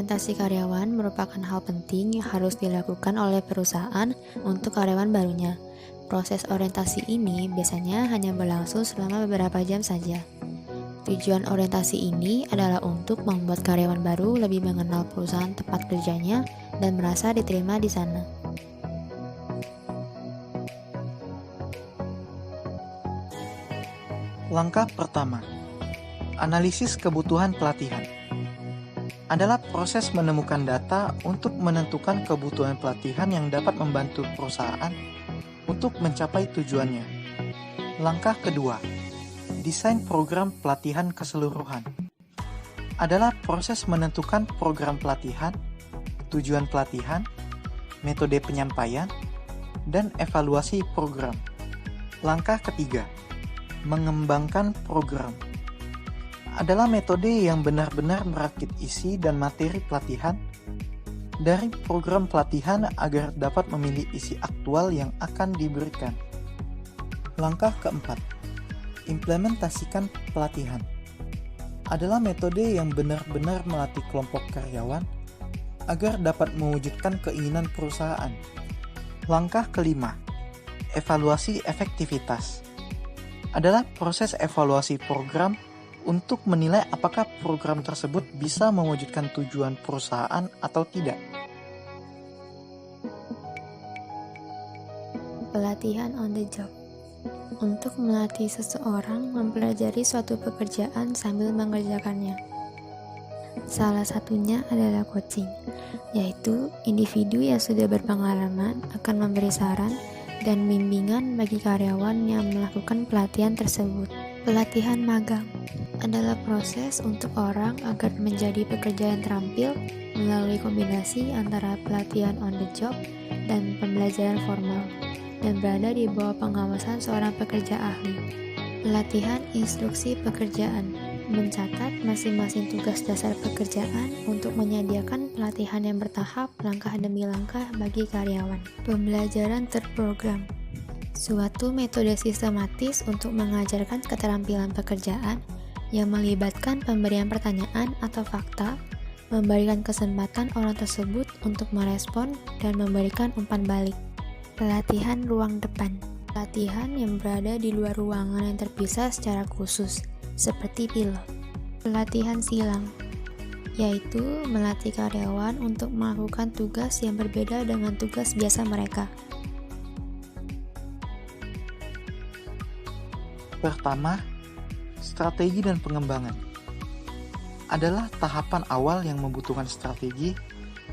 Orientasi karyawan merupakan hal penting yang harus dilakukan oleh perusahaan untuk karyawan barunya. Proses orientasi ini biasanya hanya berlangsung selama beberapa jam saja. Tujuan orientasi ini adalah untuk membuat karyawan baru lebih mengenal perusahaan tempat kerjanya dan merasa diterima di sana. Langkah pertama, analisis kebutuhan pelatihan. Adalah proses menemukan data untuk menentukan kebutuhan pelatihan yang dapat membantu perusahaan untuk mencapai tujuannya. Langkah kedua, desain program pelatihan keseluruhan. Adalah proses menentukan program pelatihan, tujuan pelatihan, metode penyampaian, dan evaluasi program. Langkah ketiga, mengembangkan program. Adalah metode yang benar-benar merakit isi dan materi pelatihan dari program pelatihan agar dapat memilih isi aktual yang akan diberikan. Langkah keempat, implementasikan pelatihan. Adalah metode yang benar-benar melatih kelompok karyawan agar dapat mewujudkan keinginan perusahaan. Langkah kelima, evaluasi efektivitas. Adalah proses evaluasi program untuk menilai apakah program tersebut bisa mewujudkan tujuan perusahaan atau tidak. Pelatihan on the job. Untuk melatih seseorang mempelajari suatu pekerjaan sambil mengerjakannya. Salah satunya adalah coaching, yaitu individu yang sudah berpengalaman akan memberi saran dan bimbingan bagi karyawan yang melakukan pelatihan tersebut. Pelatihan magang adalah proses untuk orang agar menjadi pekerja yang terampil melalui kombinasi antara pelatihan on the job dan pembelajaran formal dan berada di bawah pengawasan seorang pekerja ahli. Pelatihan instruksi pekerjaan mencatat masing-masing tugas dasar pekerjaan untuk menyediakan pelatihan yang bertahap langkah demi langkah bagi karyawan. Pembelajaran terprogram, suatu metode sistematis untuk mengajarkan keterampilan pekerjaan yang melibatkan pemberian pertanyaan atau fakta, memberikan kesempatan orang tersebut untuk merespon dan memberikan umpan balik. Pelatihan ruang depan, pelatihan yang berada di luar ruangan yang terpisah secara khusus, seperti pilot. Pelatihan silang, yaitu melatih karyawan untuk melakukan tugas yang berbeda dengan tugas biasa mereka. Pertama, strategi dan pengembangan. Adalah tahapan awal yang membutuhkan strategi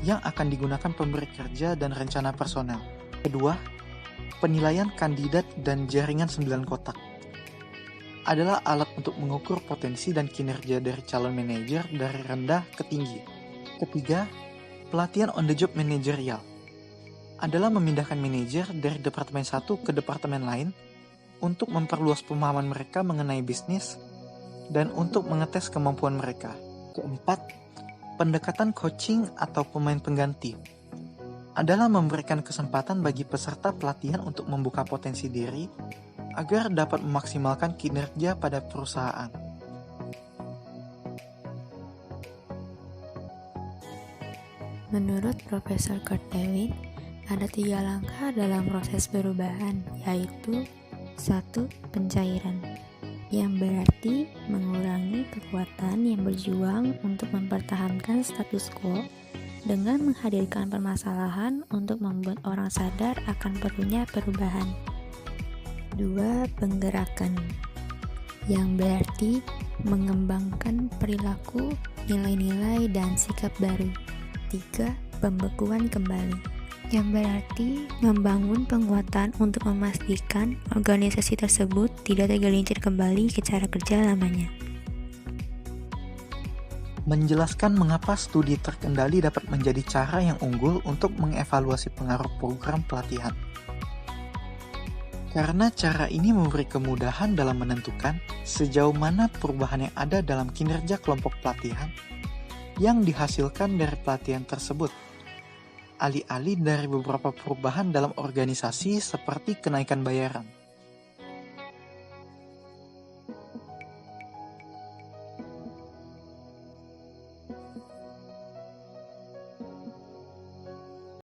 yang akan digunakan pemberi kerja dan rencana personel. Kedua, penilaian kandidat dan jaringan 9 kotak. Adalah alat untuk mengukur potensi dan kinerja dari calon manajer dari rendah ke tinggi. Ketiga, pelatihan on the job manajerial. Adalah memindahkan manajer dari departemen satu ke departemen lain untuk memperluas pemahaman mereka mengenai bisnis dan untuk mengetes kemampuan mereka. Keempat, pendekatan coaching atau pemain pengganti. Adalah memberikan kesempatan bagi peserta pelatihan untuk membuka potensi diri agar dapat memaksimalkan kinerja pada perusahaan. Menurut Profesor Kurt Lewin, ada 3 langkah dalam proses perubahan, yaitu 1. Pencairan, yang berarti mengurangi kekuatan yang berjuang untuk mempertahankan status quo dengan menghadirkan permasalahan untuk membuat orang sadar akan perlunya perubahan. 2. Penggerakan, yang berarti mengembangkan perilaku, nilai-nilai, dan sikap baru. 3. Pembekuan kembali, yang berarti membangun penguatan untuk memastikan organisasi tersebut tidak tergelincir kembali ke cara kerja lamanya. Menjelaskan mengapa studi terkendali dapat menjadi cara yang unggul untuk mengevaluasi pengaruh program pelatihan. Karena cara ini memberi kemudahan dalam menentukan sejauh mana perubahan yang ada dalam kinerja kelompok pelatihan yang dihasilkan dari pelatihan tersebut, alih-alih dari beberapa perubahan dalam organisasi seperti kenaikan bayaran.